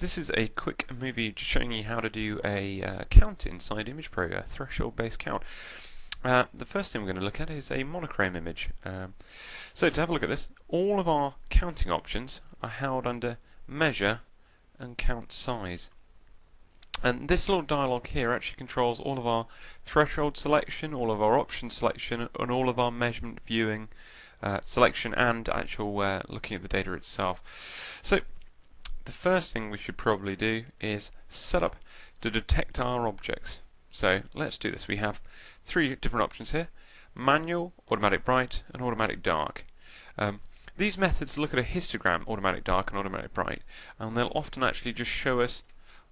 This is a quick movie just showing you how to do a count inside Image Pro, a threshold-based count. The first thing we're going to look at is a monochrome image. So to have a look at this, all of our counting options are held under Measure and Count Size. And this little dialog here actually controls all of our threshold selection, all of our option selection, and all of our measurement viewing selection and actual looking at the data itself. So the first thing we should probably do is set up to detect our objects. So let's do this. We have three different options here: manual, automatic bright, and automatic dark. These methods look at a histogram, automatic dark and automatic bright, and they'll often actually just show us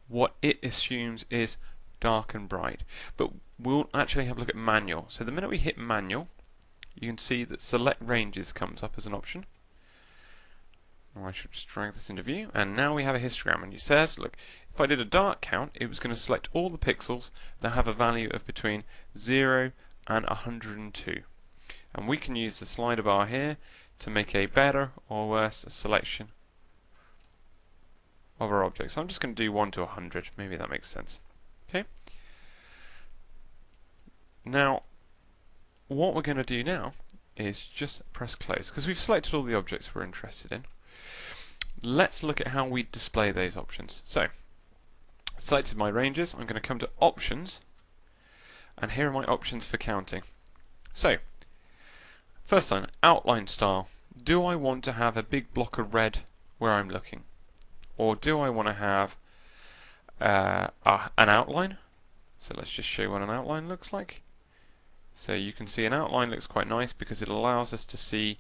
what it assumes is dark and bright. But we'll actually have a look at manual. So the minute we hit manual, you can see that select ranges comes up as an option. I should just drag this into view, and now we have a histogram, and it says, look, if I did a dark count, it was going to select all the pixels that have a value of between 0 and 102. And we can use the slider bar here to make a better or worse selection of our objects. So I'm just going to do 1 to 100, maybe that makes sense. Okay. Now, what we're going to do now is just press close, because we've selected all the objects we're interested in. Let's look at how we display those options. So, selected my ranges, I'm going to come to Options, and here are my options for counting. So, first one, outline style. Do I want to have a big block of red where I'm looking? Or do I want to have an outline? So let's just show you what an outline looks like. So you can see an outline looks quite nice because it allows us to see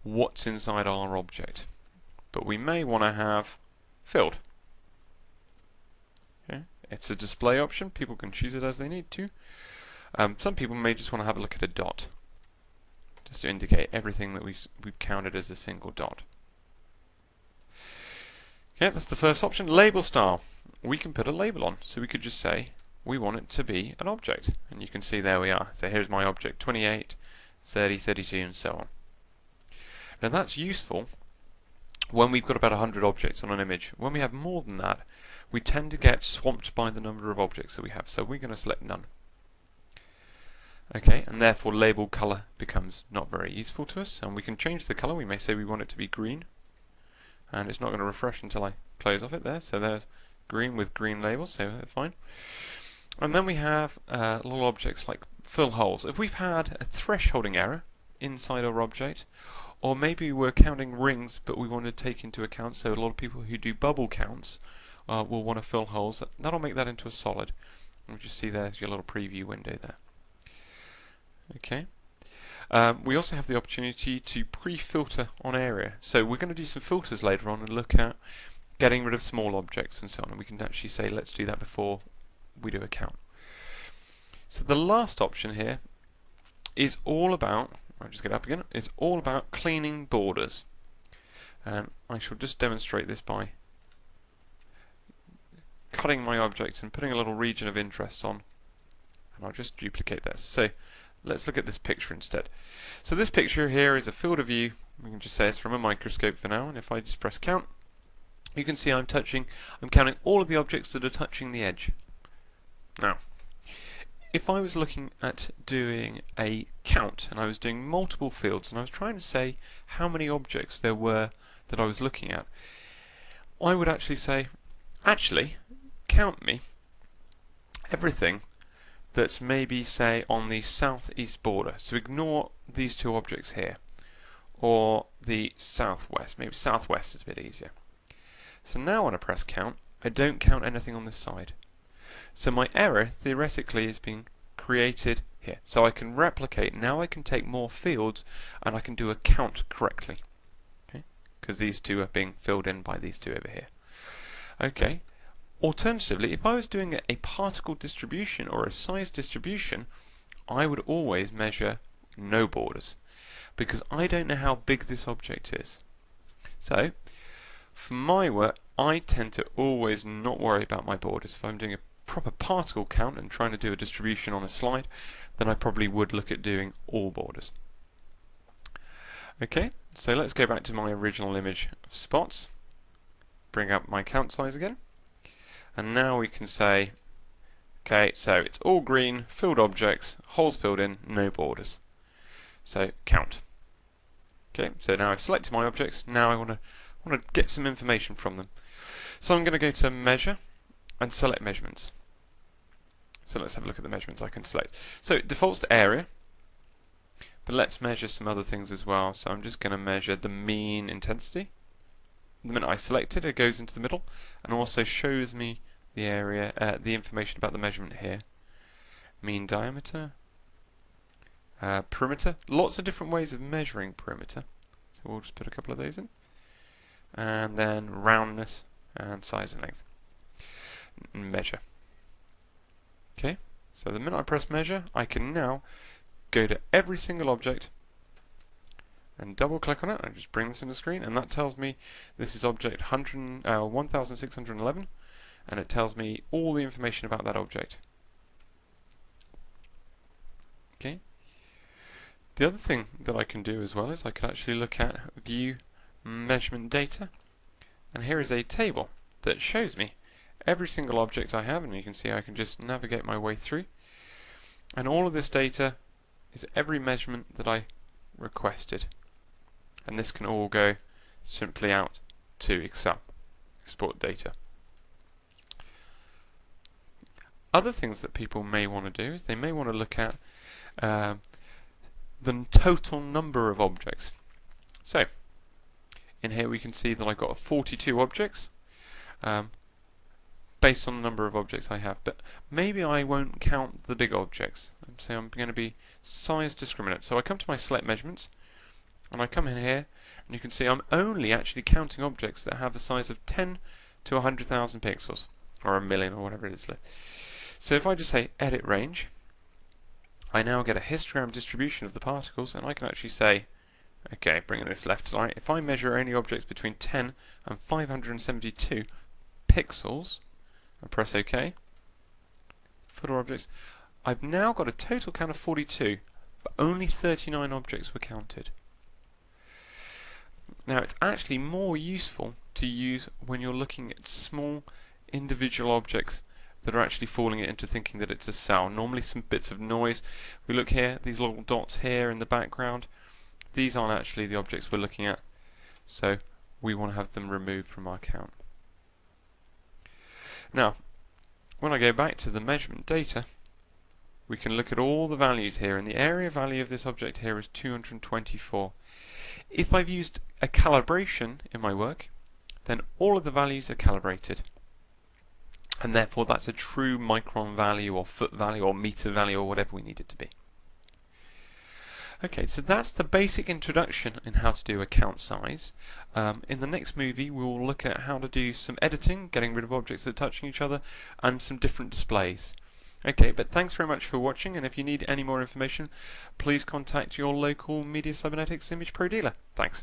what's inside our object. But we may want to have filled. Okay. It's a display option. People can choose it as they need to. Some people may just want to have a look at a dot, just to indicate everything that we've counted as a single dot. Okay, that's the first option. Label style. We can put a label on, so we could just say we want it to be an object, and you can see there we are. So here's my object: 28, 30, 32, and so on. Now that's useful when we've got about 100 objects on an image. When we have more than that, we tend to get swamped by the number of objects that we have, so we're going to select none. Okay, and therefore label color becomes not very useful to us, and we can change the color. We may say we want it to be green, and it's not going to refresh until I close off it there, so there's green with green labels, so that's fine. And then we have little objects like fill holes. If we've had a thresholding error inside our object, or maybe we're counting rings but we want to take into account, so a lot of people who do bubble counts will want to fill holes, that'll make that into a solid. And you just see there's your little preview window there. Okay. We also have the opportunity to pre-filter on area. So we're going to do some filters later on and look at getting rid of small objects and so on. And we can actually say let's do that before we do a count. So the last option here is all about, I'll just get up again, it's all about cleaning borders. And I shall just demonstrate this by cutting my object and putting a little region of interest on. And I'll just duplicate this. So let's look at this picture instead. So this picture here is a field of view. We can just say it's from a microscope for now, and if I just press count, you can see I'm counting all of the objects that are touching the edge. Now, if I was looking at doing a count and I was doing multiple fields and I was trying to say how many objects there were that I was looking at, I would actually say, actually, count me everything that's maybe, say, on the southeast border. So ignore these two objects here, or the southwest. Maybe southwest is a bit easier. So now when I press count, I don't count anything on this side. So my error theoretically is being created here. So I can replicate. Now I can take more fields and I can do a count correctly. Okay? Because these two are being filled in by these two over here. Okay. Alternatively, if I was doing a particle distribution or a size distribution, I would always measure no borders, because I don't know how big this object is. So, for my work, I tend to always not worry about my borders. If I'm doing a proper particle count and trying to do a distribution on a slide, then I probably would look at doing all borders. Okay, so let's go back to my original image of spots. bring up my count size again, and now we can say, okay, so it's all green, filled objects, holes filled in, no borders. So count. Okay, so now I've selected my objects. Now I want to get some information from them. So I'm going to go to Measure and select Measurements. So let's have a look at the measurements I can select. So it defaults to area, but let's measure some other things as well. So I'm just going to measure the mean intensity. The minute I select it, it goes into the middle and also shows me the area, the information about the measurement here. Mean diameter, perimeter, lots of different ways of measuring perimeter. So we'll just put a couple of those in. And then roundness and size and length. Measure. Okay, so the minute I press measure, I can now go to every single object and double click on it and just bring this in the screen, and that tells me this is object 1611, and it tells me all the information about that object. Okay. The other thing that I can do as well is I can actually look at view measurement data, and here is a table that shows me every single object I have, and you can see I can just navigate my way through, and all of this data is every measurement that I requested, and this can all go simply out to Excel, export data. Other things that people may want to do is they may want to look at the total number of objects. So in here we can see that I've got 42 objects based on the number of objects I have, but maybe I won't count the big objects. So I'm going to be size discriminate. So I come to my select measurements and I come in here, and you can see I'm only actually counting objects that have a size of 10 to 100,000 pixels, or a million, or whatever it is. So if I just say edit range, I now get a histogram distribution of the particles, and I can actually say, okay, bringing this left to right, if I measure any objects between 10 and 572 pixels, and press OK, footer objects, I've now got a total count of 42, but only 39 objects were counted. Now it's actually more useful to use when you're looking at small individual objects that are actually falling into thinking that it's a cell. Normally some bits of noise. We look here, these little dots here in the background, these aren't actually the objects we're looking at, so we want to have them removed from our count. Now, when I go back to the measurement data, we can look at all the values here, and the area value of this object here is 224. If I've used a calibration in my work, then all of the values are calibrated, and therefore that's a true micron value or foot value or meter value or whatever we need it to be. Okay, so that's the basic introduction in how to do a count size. In the next movie we will look at how to do some editing, getting rid of objects that are touching each other, and some different displays. Okay, but thanks very much for watching, and if you need any more information, please contact your local Media Cybernetics Image Pro dealer. Thanks.